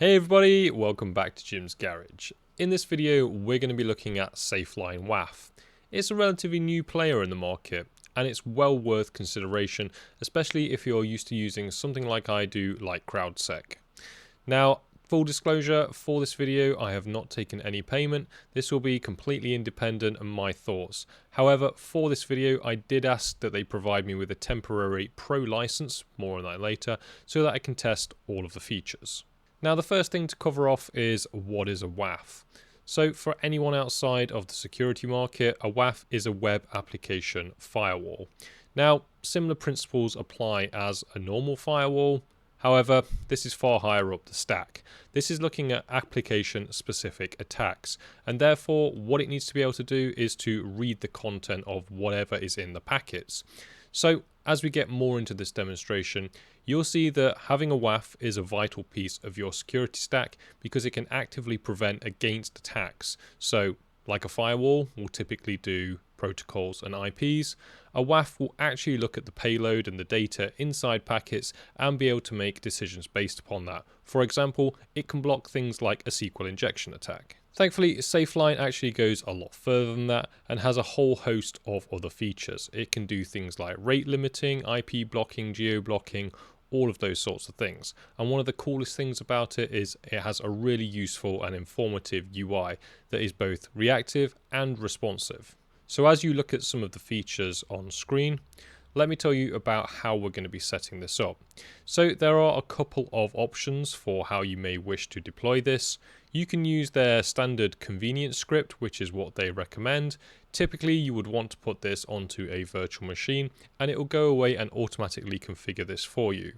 Hey everybody, welcome back to Jim's Garage. In this video, we're going to be looking at SafeLine WAF. It's a relatively new player in the market, and it's well worth consideration, especially if you're used to using something like I do, like CrowdSec. Now, full disclosure, for this video, I have not taken any payment. This will be completely independent and my thoughts. However, for this video, I did ask that they provide me with a temporary pro license, more on that later, so that I can test all of the features. Now, the first thing to cover off is what is a WAF. So for anyone outside of the security market, a WAF is a web application firewall. Now, similar principles apply as a normal firewall. However, this is far higher up the stack. This is looking at application-specific attacks, and therefore what it needs to be able to do is to read the content of whatever is in the packets. So as we get more into this demonstration, you'll see that having a WAF is a vital piece of your security stack because it can actively prevent against attacks. So like a firewall will typically do protocols and IPs, a WAF will actually look at the payload and the data inside packets and be able to make decisions based upon that. For example, it can block things like a SQL injection attack. Thankfully, SafeLine actually goes a lot further than that and has a whole host of other features. It can do things like rate limiting, IP blocking, geo blocking, all of those sorts of things. And one of the coolest things about it is it has a really useful and informative UI that is both reactive and responsive. So as you look at some of the features on screen, let me tell you about how we're going to be setting this up. So there are a couple of options for how you may wish to deploy this. You can use their standard convenience script, which is what they recommend. Typically, you would want to put this onto a virtual machine and it will go away and automatically configure this for you.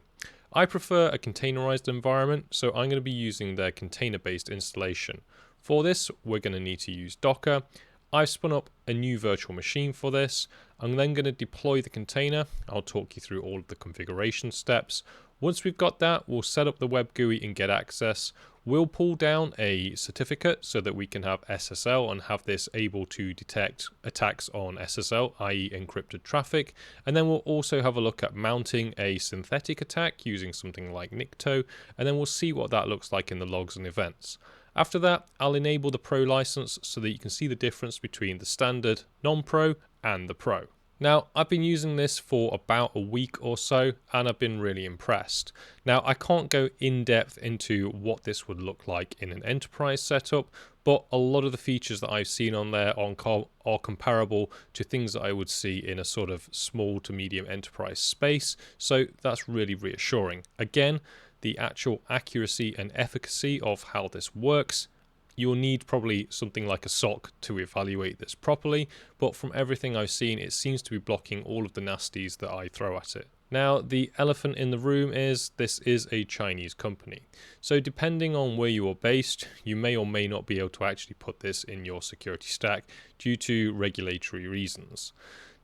I prefer a containerized environment, so I'm going to be using their container-based installation. For this, we're going to need to use Docker. I've spun up a new virtual machine for this. I'm then going to deploy the container. I'll talk you through all of the configuration steps. Once we've got that, we'll set up the web GUI and get access. We'll pull down a certificate so that we can have SSL and have this able to detect attacks on SSL, i.e. encrypted traffic. And then we'll also have a look at mounting a synthetic attack using something like Nikto, and then we'll see what that looks like in the logs and events. After that, I'll enable the Pro license so that you can see the difference between the standard, non-Pro, and the Pro. Now, I've been using this for about a week or so, and I've been really impressed. Now, I can't go in depth into what this would look like in an enterprise setup, but a lot of the features that I've seen on there are comparable to things that I would see in a sort of small to medium enterprise space, so that's really reassuring. Again, the actual accuracy and efficacy of how this works, you'll need probably something like a SOC to evaluate this properly, but from everything I've seen, it seems to be blocking all of the nasties that I throw at it. Now, the elephant in the room is this is a Chinese company. So depending on where you are based, you may or may not be able to actually put this in your security stack due to regulatory reasons.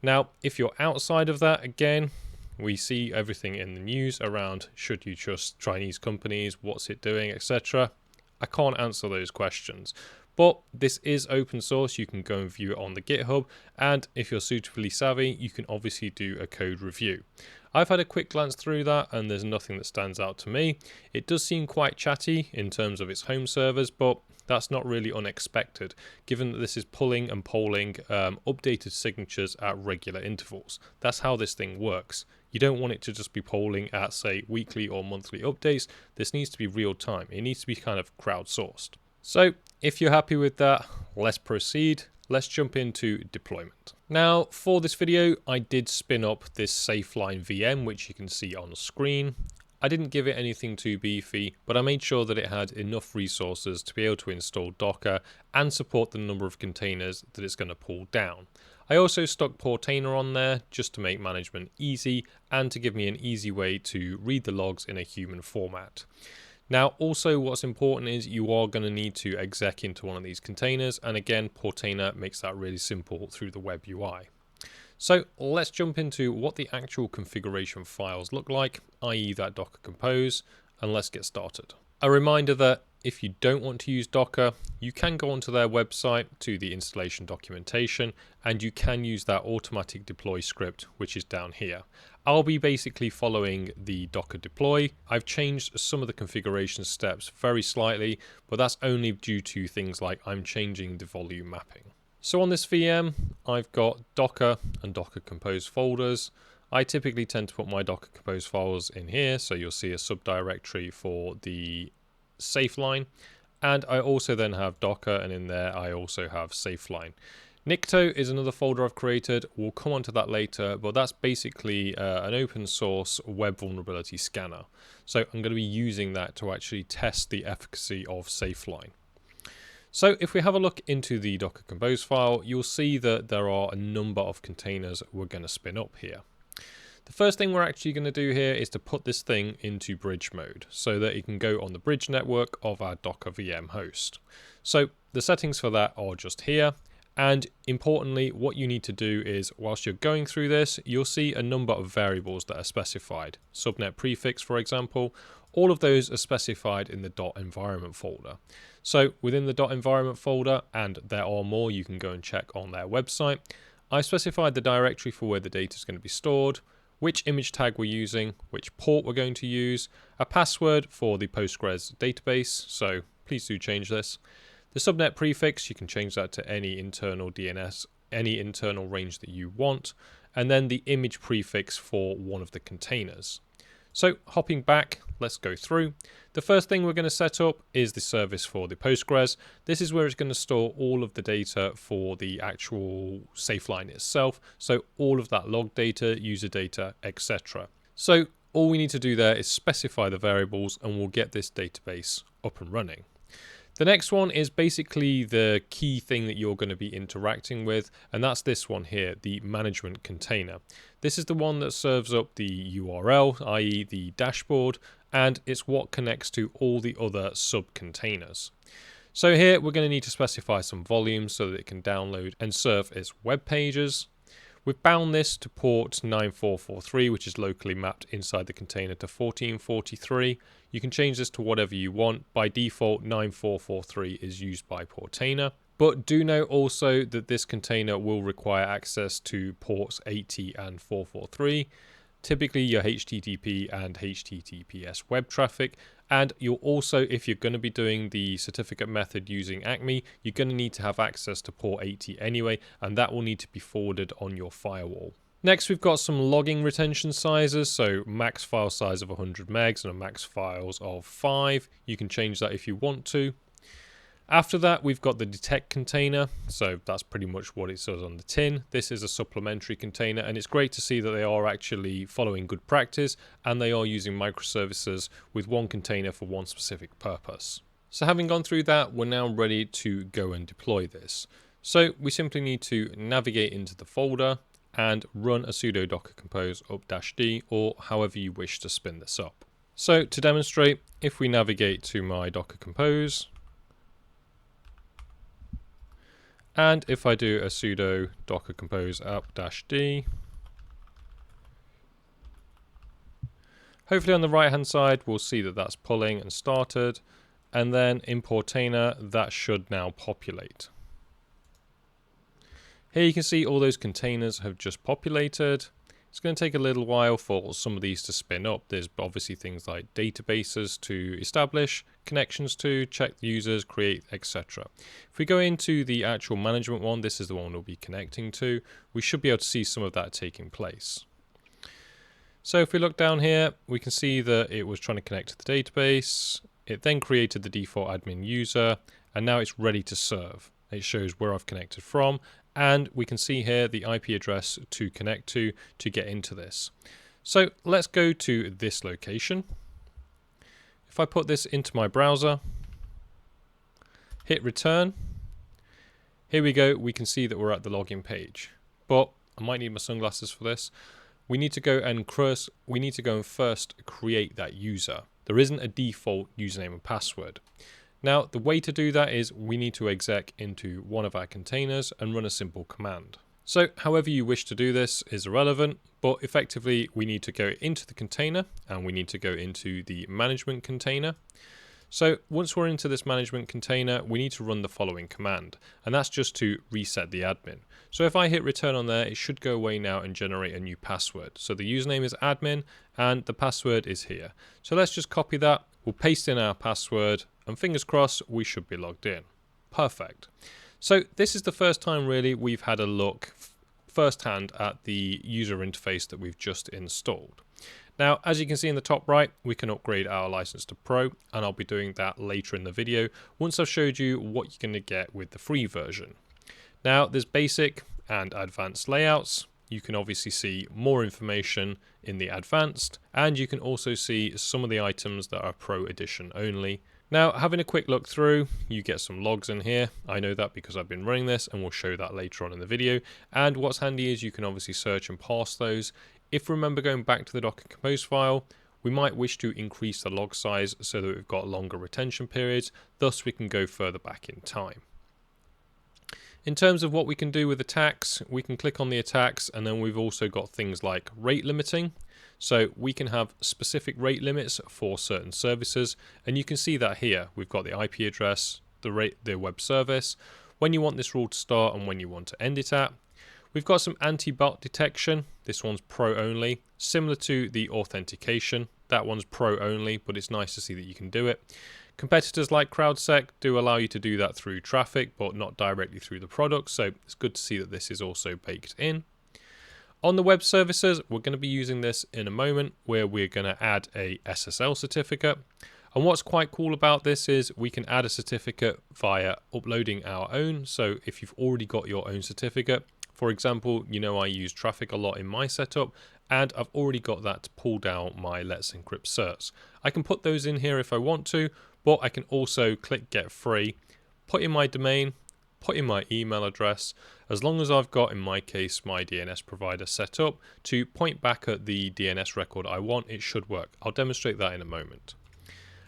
Now, if you're outside of that, again, we see everything in the news around should you trust Chinese companies, what's it doing, etc. I can't answer those questions, but this is open source. You can go and view it on the GitHub, and if you're suitably savvy, you can obviously do a code review. I've had a quick glance through that and there's nothing that stands out to me. It does seem quite chatty in terms of its home servers, but that's not really unexpected, given that this is pulling and polling updated signatures at regular intervals. That's how this thing works. You don't want it to just be polling at, say, weekly or monthly updates. This needs to be real time. It needs to be kind of crowdsourced. So if you're happy with that, let's proceed. Let's jump into deployment. Now, for this video, I did spin up this SafeLine VM, which you can see on the screen. I didn't give it anything too beefy, but I made sure that it had enough resources to be able to install Docker and support the number of containers that it's going to pull down. I also stuck Portainer on there just to make management easy and to give me an easy way to read the logs in a human format. Now, also what's important is you are going to need to exec into one of these containers, and again, Portainer makes that really simple through the web UI. So let's jump into what the actual configuration files look like, i.e. that Docker Compose, and let's get started. A reminder that if you don't want to use Docker, you can go onto their website to the installation documentation, and you can use that automatic deploy script, which is down here. I'll be basically following the Docker deploy. I've changed some of the configuration steps very slightly, but that's only due to things like I'm changing the volume mapping. So on this VM, I've got Docker and Docker Compose folders. I typically tend to put my Docker Compose files in here, so you'll see a subdirectory for the SafeLine. And I also then have Docker, and in there I also have SafeLine. Nikto is another folder I've created. We'll come on to that later, but that's basically an open source web vulnerability scanner. So I'm going to be using that to actually test the efficacy of SafeLine. So if we have a look into the Docker Compose file, you'll see that there are a number of containers we're going to spin up here. The first thing we're actually going to do here is to put this thing into bridge mode so that it can go on the bridge network of our Docker VM host. So the settings for that are just here. And importantly, what you need to do is, whilst you're going through this, you'll see a number of variables that are specified. Subnet prefix, for example, all of those are specified in the .environment folder. So within the .environment folder, and there are more, you can go and check on their website, I specified the directory for where the data is going to be stored, which image tag we're using, which port we're going to use, a password for the Postgres database, so please do change this. The subnet prefix, you can change that to any internal DNS, any internal range that you want, and then the image prefix for one of the containers. So hopping back, let's go through. The first thing we're going to set up is the service for the Postgres. This is where it's going to store all of the data for the actual SafeLine itself. So all of that log data, user data, etc. So all we need to do there is specify the variables and we'll get this database up and running. The next one is basically the key thing that you're going to be interacting with, and that's this one here, the management container. This is the one that serves up the URL, i.e. the dashboard, and it's what connects to all the other sub-containers. So here we're going to need to specify some volumes so that it can download and serve its web pages. We've bound this to port 9443, which is locally mapped inside the container to 1443. You can change this to whatever you want. By default, 9443 is used by Portainer. But do note also that this container will require access to ports 80 and 443. Typically your HTTP and HTTPS web traffic. And you'll also, if you're going to be doing the certificate method using Acme, you're going to need to have access to port 80 anyway, and that will need to be forwarded on your firewall. Next, we've got some logging retention sizes, so max file size of 100 megs and a max files of 5. You can change that if you want to. After that, we've got the detect container, so that's pretty much what it says on the tin. This is a supplementary container, and it's great to see that they are actually following good practice, and they are using microservices with one container for one specific purpose. So having gone through that, we're now ready to go and deploy this. So we simply need to navigate into the folder and run a sudo docker compose up-d, or however you wish to spin this up. So to demonstrate, if we navigate to my docker compose, and if I do a sudo docker compose up-d, hopefully on the right hand side we'll see that that's pulling and started, and then in Portainer that should now populate. Here you can see all those containers have just populated. It's going to take a little while for some of these to spin up. There's obviously things like databases to establish, connections to, check users, create, etc. If we go into the actual management one, this is the one we'll be connecting to. We should be able to see some of that taking place. So if we look down here, we can see that it was trying to connect to the database. It then created the default admin user, and now it's ready to serve. It shows where I've connected from, and we can see here the IP address to connect to get into this. So let's go to this location. If I put this into my browser, hit return, here we go, we can see that we're at the login page. But I might need my sunglasses for this. We need to go and first create that user. There isn't a default username and password. Now, the way to do that is we need to exec into one of our containers and run a simple command. So however you wish to do this is irrelevant, but effectively we need to go into the container and we need to go into the management container. So once we're into this management container, we need to run the following command, and that's just to reset the admin. So if I hit return on there, it should go away now and generate a new password. So the username is admin and the password is here. So let's just copy that, we'll paste in our password, and fingers crossed we should be logged in. Perfect. So this is the first time really we've had a look firsthand at the user interface that we've just installed. Now, as you can see in the top right, we can upgrade our license to Pro, and I'll be doing that later in the video once I've showed you what you're going to get with the free version. Now, there's basic and advanced layouts. You can obviously see more information in the advanced, and you can also see some of the items that are Pro Edition only. Now, having a quick look through, you get some logs in here. I know that because I've been running this, and we'll show that later on in the video. And what's handy is you can obviously search and parse those. If we remember going back to the Docker Compose file, we might wish to increase the log size so that we've got longer retention periods, thus we can go further back in time. In terms of what we can do with attacks, we can click on the attacks, and then we've also got things like rate limiting. So we can have specific rate limits for certain services, and you can see that here. We've got the IP address, the web service, when you want this rule to start and when you want to end it at. We've got some anti-bot detection. This one's Pro only, similar to the authentication. That one's Pro only, but it's nice to see that you can do it. Competitors like CrowdSec do allow you to do that through traffic, but not directly through the product, so it's good to see that this is also baked in. On the web services, we're going to be using this in a moment, where we're going to add a SSL certificate. And what's quite cool about this is we can add a certificate via uploading our own. So if you've already got your own certificate, for example, you know I use traffic a lot in my setup, and I've already got that to pull down my Let's Encrypt certs. I can put those in here if I want to, but I can also click get free, put in my domain, put in my email address, as long as I've got, in my case, my DNS provider set up to point back at the DNS record I want, it should work. I'll demonstrate that in a moment.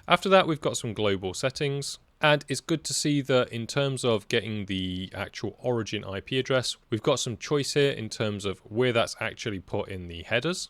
After that, we've got some global settings. And it's good to see that in terms of getting the actual origin IP address, we've got some choice here in terms of where that's actually put in the headers.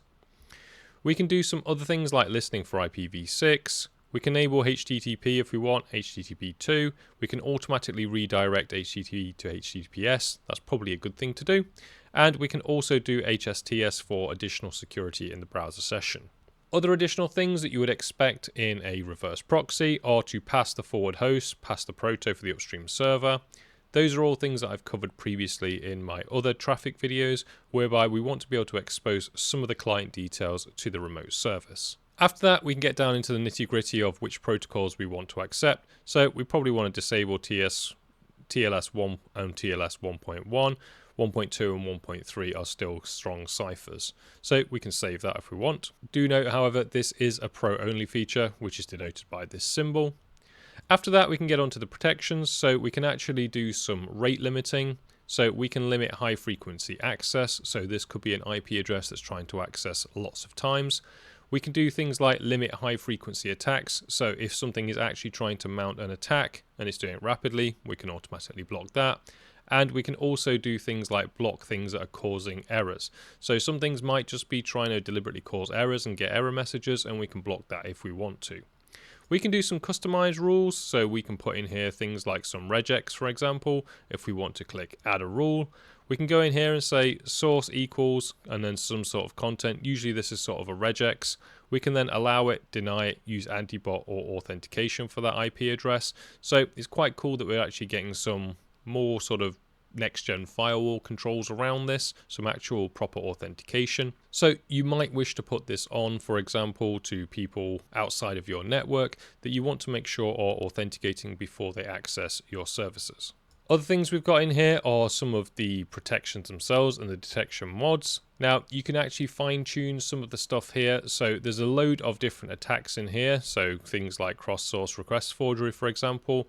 We can do some other things like listening for IPv6. We can enable HTTP if we want, HTTP2. We can automatically redirect HTTP to HTTPS. That's probably a good thing to do. And we can also do HSTS for additional security in the browser session. Other additional things that you would expect in a reverse proxy are to pass the forward host, pass the proto for the upstream server. Those are all things that I've covered previously in my other traffic videos, whereby we want to be able to expose some of the client details to the remote service. After that, we can get down into the nitty-gritty of which protocols we want to accept. So we probably want to disable TLS1 and TLS 1.1. 1.2 and 1.3 are still strong ciphers, so we can save that if we want. Do note, however, this is a Pro-only feature, which is denoted by this symbol. After that, we can get onto the protections, so we can actually do some rate limiting. So we can limit high frequency access, so this could be an IP address that's trying to access lots of times. We can do things like limit high frequency attacks, so if something is actually trying to mount an attack and it's doing it rapidly, we can automatically block that. And we can also do things like block things that are causing errors. So some things might just be trying to deliberately cause errors and get error messages, and we can block that if we want to. We can do some customized rules, so we can put in here things like some regex, for example. If we want to click add a rule, we can go in here and say source equals and then some sort of content. Usually this is sort of a regex. We can then allow it, deny it, use anti-bot or authentication for that IP address. So it's quite cool that we're actually getting some more sort of next-gen firewall controls around this, some actual proper authentication. So you might wish to put this on, for example, to people outside of your network that you want to make sure are authenticating before they access your services. Other things we've got in here are some of the protections themselves and the detection mods. Now, you can actually fine-tune some of the stuff here. So there's a load of different attacks in here. So things like cross-source request forgery, for example.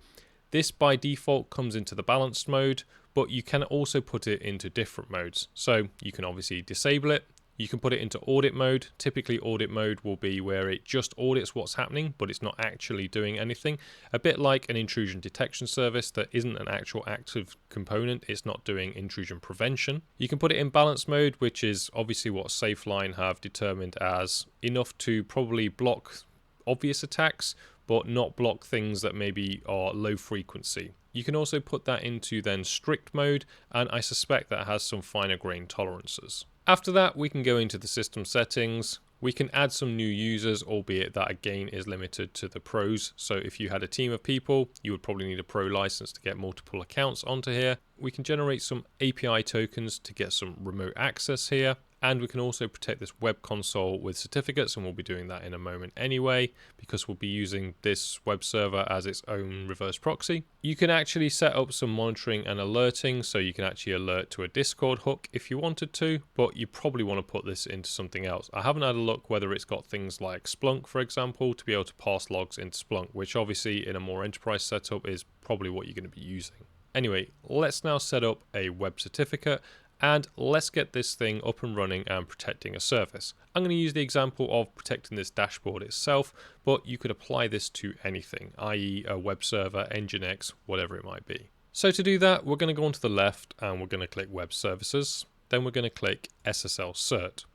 This by default comes into the balanced mode, but you can also put it into different modes. So you can obviously disable it. You can put it into audit mode. Typically audit mode will be where it just audits what's happening, but it's not actually doing anything. A bit like an intrusion detection service that isn't an actual active component. It's not doing intrusion prevention. You can put it in balance mode, which is obviously what SafeLine have determined as enough to probably block obvious attacks, but not block things that maybe are low frequency. You can also put that into then strict mode, and I suspect that has some finer grain tolerances. After that, we can go into the system settings. We can add some new users, albeit that again is limited to the pros. So if you had a team of people, you would probably need a pro license to get multiple accounts onto here. We can generate some API tokens to get some remote access here. And we can also protect this web console with certificates, and we'll be doing that in a moment anyway, because we'll be using this web server as its own reverse proxy. You can actually set up some monitoring and alerting, so you can actually alert to a Discord hook if you wanted to, but you probably want to put this into something else. I haven't had a look whether it's got things like Splunk, for example, to be able to pass logs into Splunk, which obviously in a more enterprise setup is probably what you're going to be using. Anyway, let's now set up a web certificate. And let's get this thing up and running and protecting a service. I'm going to use the example of protecting this dashboard itself, but you could apply this to anything, i.e. a web server, Nginx, whatever it might be. So to do that, we're going to go onto the left and we're going to click Web Services. Then we're going to click SSL Cert.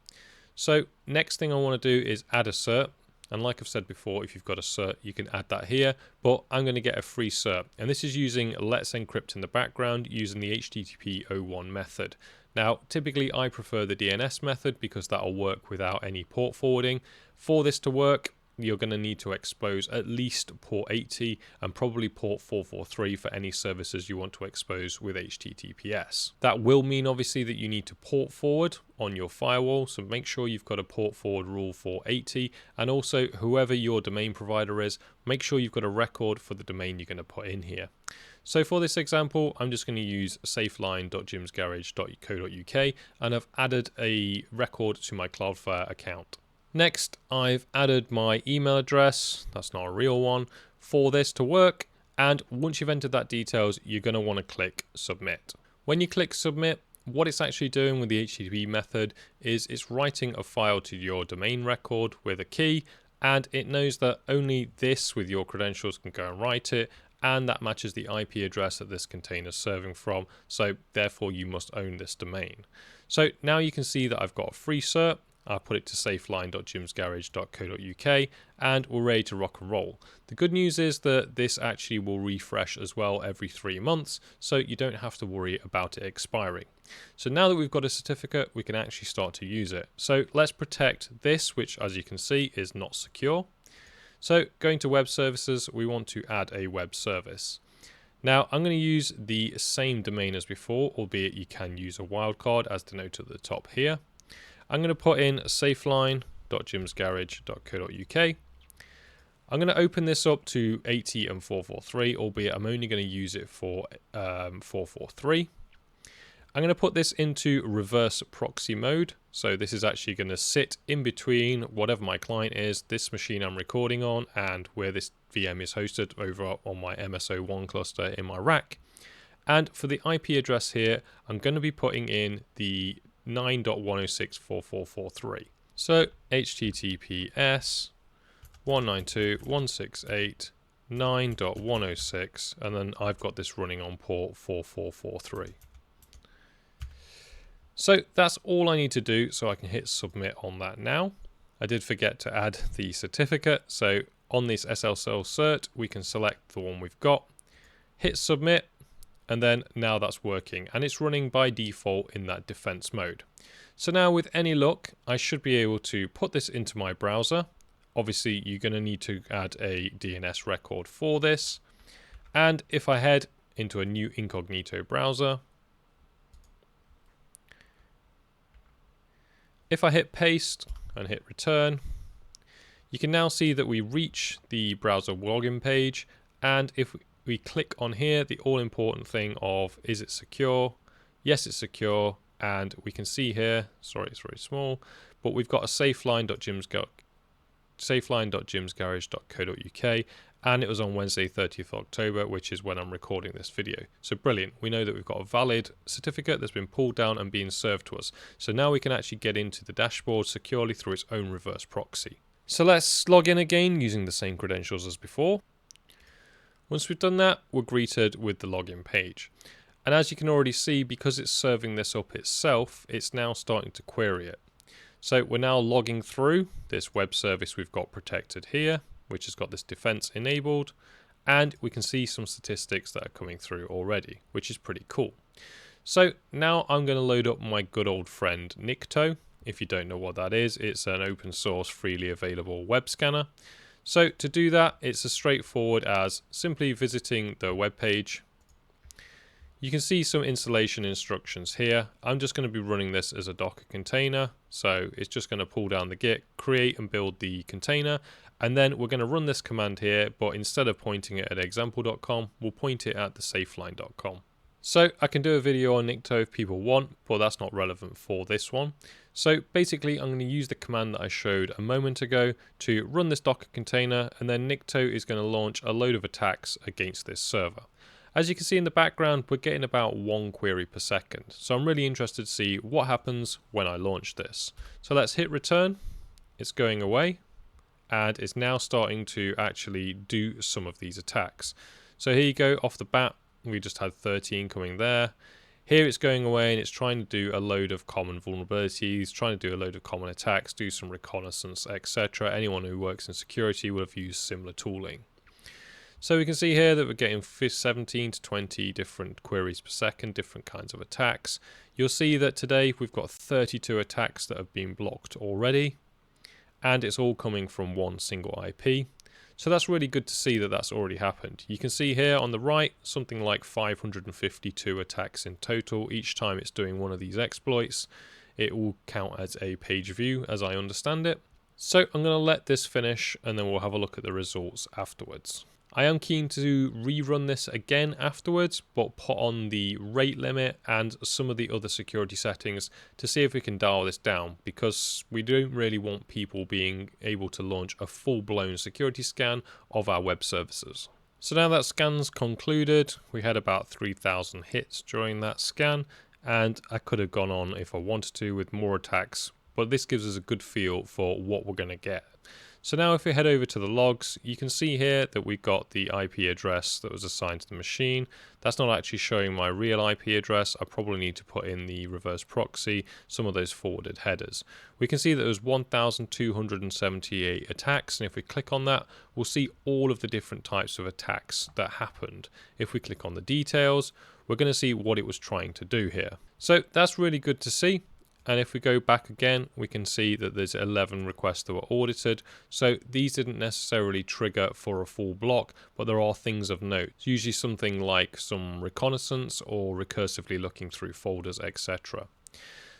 So next thing I want to do is add a cert. And like I've said before, if you've got a cert, you can add that here, but I'm going to get a free cert. And this is using Let's Encrypt in the background using the HTTP 01 method. Now, typically I prefer the DNS method because that'll work without any port forwarding. For this to work, you're going to need to expose at least port 80 and probably port 443 for any services you want to expose with HTTPS. That will mean obviously that you need to port forward on your firewall, so make sure you've got a port forward rule for 80, and also whoever your domain provider is, make sure you've got a record for the domain you're going to put in here. So for this example, I'm just going to use safeline.jimsgarage.co.uk and I've added a record to my Cloudflare account. Next, I've added my email address, that's not a real one, for this to work. And once you've entered that details, you're going to want to click Submit. When you click Submit, what it's actually doing with the HTTP method is it's writing a file to your domain record with a key, and it knows that only this with your credentials can go and write it, and that matches the IP address that this container is serving from, so therefore you must own this domain. So now you can see that I've got a free cert. I'll put it to safeline.jimsgarage.co.uk and we're ready to rock and roll. The good news is that this actually will refresh as well every 3 months, so you don't have to worry about it expiring. So now that we've got a certificate, we can actually start to use it. So let's protect this, which as you can see is not secure. So going to web services, we want to add a web service. Now I'm going to use the same domain as before, albeit you can use a wildcard as denoted at the top here. I'm going to put in safeline.jimsgarage.co.uk. I'm going to open this up to 80 and 443, albeit I'm only going to use it for 443. I'm going to put this into reverse proxy mode. So this is actually going to sit in between whatever my client is, this machine I'm recording on, and where this VM is hosted over on my MSO1 cluster in my rack. And for the IP address here, I'm going to be putting in the 9.106.4443. So HTTPS 192.168.9.106, and then I've got this running on port 4443. So that's all I need to do, so I can hit submit on that now. I did forget to add the certificate, so on this SSL cert we can select the one we've got, hit submit, and then now that's working and it's running by default in that defense mode. So now with any luck, I should be able to put this into my browser. Obviously you're going to need to add a DNS record for this. And if I head into a new incognito browser, if I hit paste and hit return, you can now see that we reach the browser login page, and if we click on here, the all-important thing of is it secure? Yes, it's secure, and we can see here, sorry, it's very small, but we've got a safeline.jimsgarage.co.uk, and it was on Wednesday 30th October, which is when I'm recording this video. So brilliant, we know that we've got a valid certificate that's been pulled down and being served to us. So now we can actually get into the dashboard securely through its own reverse proxy. So let's log in again using the same credentials as before. Once we've done that, we're greeted with the login page. And as you can already see, because it's serving this up itself, it's now starting to query it. So we're now logging through this web service we've got protected here. which has got this defense enabled, and we can see some statistics that are coming through already, which is pretty cool. So now I'm going to load up my good old friend Nikto. If you don't know what that is, it's an open source freely available web scanner. So to do that, it's as straightforward as simply visiting the web page. You can see some installation instructions here. I'm just going to be running this as a Docker container. So it's just going to pull down the Git, create and build the container. And then we're going to run this command here, but instead of pointing it at example.com, we'll point it at the SafeLine.com. So I can do a video on Nikto if people want, but that's not relevant for this one. So basically I'm going to use the command that I showed a moment ago to run this Docker container, and then Nikto is going to launch a load of attacks against this server. As you can see in the background, we're getting about 1 query per second. So I'm really interested to see what happens when I launch this. So let's hit return. It's going away and it's now starting to actually do some of these attacks. So here you go, off the bat, we just had 13 coming there. Here it's going away and it's trying to do a load of common vulnerabilities, trying to do a load of common attacks, do some reconnaissance, etc. Anyone who works in security would have used similar tooling. So we can see here that we're getting 17 to 20 different queries per second, different kinds of attacks. You'll see that today we've got 32 attacks that have been blocked already, and it's all coming from one single IP. So that's really good to see that that's already happened. You can see here on the right, something like 552 attacks in total. Each time it's doing one of these exploits, it will count as a page view as I understand it. So I'm going to let this finish and then we'll have a look at the results afterwards. I am keen to rerun this again afterwards, but put on the rate limit and some of the other security settings to see if we can dial this down, because we don't really want people being able to launch a full-blown security scan of our web services. So now that scan's concluded, we had about 3,000 hits during that scan, and I could have gone on if I wanted to with more attacks, but this gives us a good feel for what we're going to get. So now if we head over to the logs, you can see here that we've got the IP address that was assigned to the machine. That's not actually showing my real IP address. I probably need to put in the reverse proxy, some of those forwarded headers. We can see that there was 1,278 attacks, and if we click on that, we'll see all of the different types of attacks that happened. If we click on the details, we're going to see what it was trying to do here. So that's really good to see. And if we go back again, we can see that there's 11 requests that were audited. So these didn't necessarily trigger for a full block, but there are things of note. It's usually something like some reconnaissance or recursively looking through folders, etc.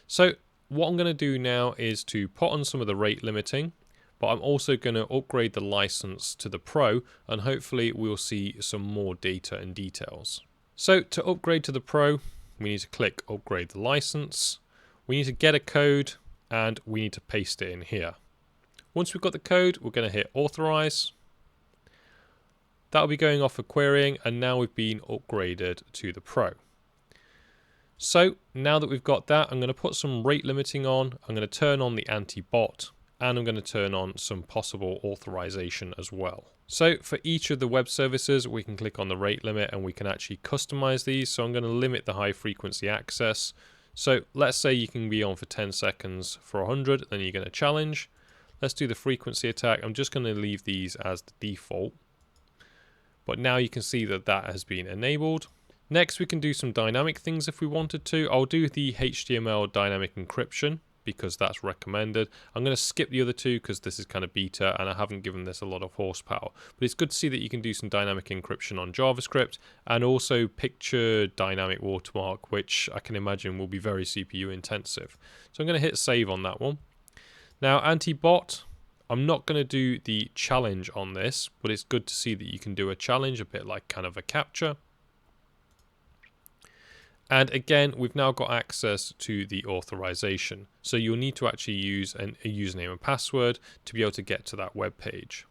So what I'm going to do now is to put on some of the rate limiting, but I'm also going to upgrade the license to the Pro, and hopefully we'll see some more data and details. So to upgrade to the Pro, we need to click upgrade the license. We need to get a code and we need to paste it in here. Once we've got the code, we're going to hit authorize. That'll be going off for querying, and now we've been upgraded to the Pro. So now that we've got that, I'm going to put some rate limiting on. I'm going to turn on the anti-bot, and I'm going to turn on some possible authorization as well. So for each of the web services, we can click on the rate limit and we can actually customize these. So I'm going to limit the high frequency access. So let's say you can be on for 10 seconds for 100, then you're going to challenge. Let's do the frequency attack. I'm just going to leave these as the default. But now you can see that that has been enabled. Next, we can do some dynamic things if we wanted to. I'll do the HTML dynamic encryption because that's recommended. I'm going to skip the other two because this is kind of beta and I haven't given this a lot of horsepower. But it's good to see that you can do some dynamic encryption on JavaScript and also picture dynamic watermark, which I can imagine will be very CPU intensive. So I'm going to hit save on that one. Now anti-bot, I'm not going to do the challenge on this, but it's good to see that you can do a challenge, a bit like kind of a captcha. And again, we've now got access to the authorization. So you'll need to actually use a username and password to be able to get to that web page.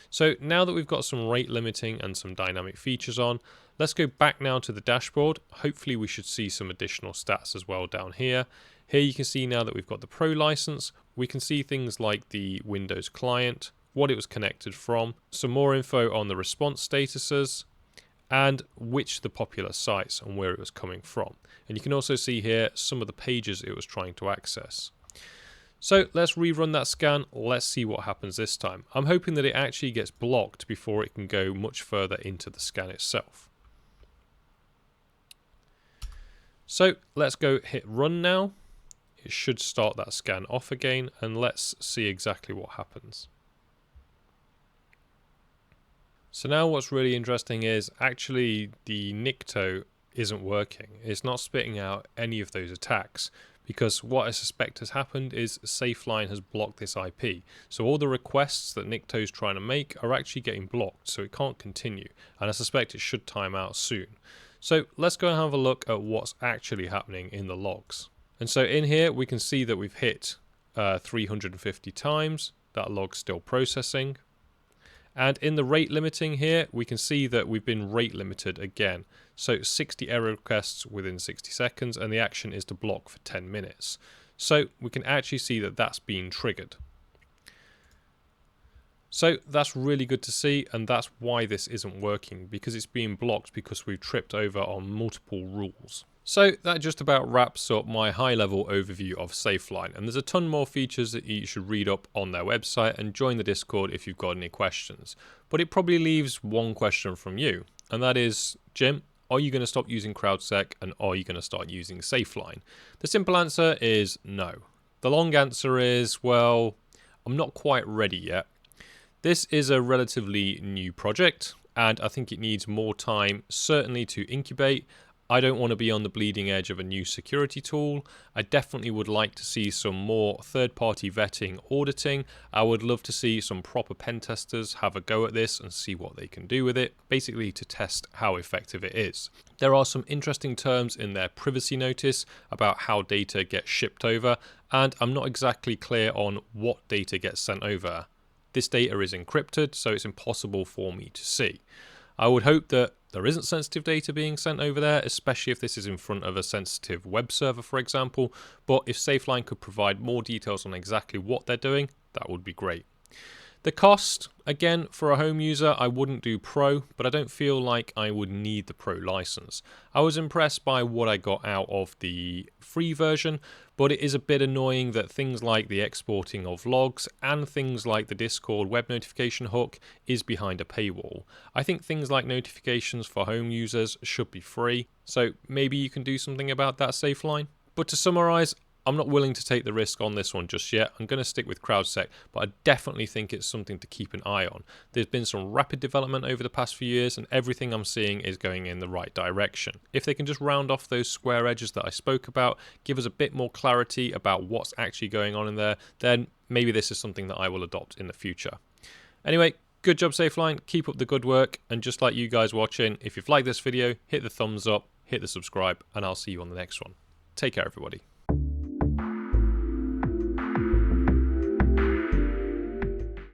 So now that we've got some rate limiting and some dynamic features on, let's go back now to the dashboard. Hopefully we should see some additional stats as well down here. Here you can see now that we've got the Pro license, we can see things like the Windows client, what it was connected from, some more info on the response statuses, and which the popular sites and where it was coming from. And you can also see here some of the pages it was trying to access. So let's rerun that scan. Let's see what happens this time. I'm hoping that it actually gets blocked before it can go much further into the scan itself. So let's go hit run now. It should start that scan off again, and let's see exactly what happens. So now what's really interesting is actually the Nikto isn't working. It's not spitting out any of those attacks, because what I suspect has happened is SafeLine has blocked this IP. So all the requests that Nikto's trying to make are actually getting blocked, so it can't continue. And I suspect it should time out soon. So let's go and have a look at what's actually happening in the logs. And so in here we can see that we've hit 350 times. That log's still processing. And in the rate limiting here, we can see that we've been rate limited again. So 60 error requests within 60 seconds, and the action is to block for 10 minutes. So we can actually see that that's being triggered. So that's really good to see, and that's why this isn't working, because it's being blocked because we've tripped over on multiple rules. So that just about wraps up my high-level overview of SafeLine, and there's a ton more features that you should read up on their website and join the Discord if you've got any questions. But it probably leaves one question from you, and that is, Jim, are you going to stop using CrowdSec and are you going to start using SafeLine? The simple answer is no. The long answer is, well, I'm not quite ready yet. This is a relatively new project, and I think it needs more time, certainly to incubate. I don't want to be on the bleeding edge of a new security tool. I definitely would like to see some more third-party vetting auditing. I would love to see some proper pen testers have a go at this and see what they can do with it, basically to test how effective it is. There are some interesting terms in their privacy notice about how data gets shipped over, and I'm not exactly clear on what data gets sent over. This data is encrypted, so it's impossible for me to see. I would hope that there isn't sensitive data being sent over there, especially if this is in front of a sensitive web server, for example. But if SafeLine could provide more details on exactly what they're doing, that would be great. The cost, again, for a home user, I wouldn't do Pro, but I don't feel like I would need the Pro license. I was impressed by what I got out of the free version, but it is a bit annoying that things like the exporting of logs and things like the Discord web notification hook is behind a paywall. I think things like notifications for home users should be free, so maybe you can do something about that, SafeLine. But to summarize, I'm not willing to take the risk on this one just yet. I'm going to stick with CrowdSec, but I definitely think it's something to keep an eye on. There's been some rapid development over the past few years, and everything I'm seeing is going in the right direction. If they can just round off those square edges that I spoke about, give us a bit more clarity about what's actually going on in there, then maybe this is something that I will adopt in the future. Anyway, good job, SafeLine. Keep up the good work, and just like you guys watching, if you've liked this video, hit the thumbs up, hit the subscribe, and I'll see you on the next one. Take care, everybody.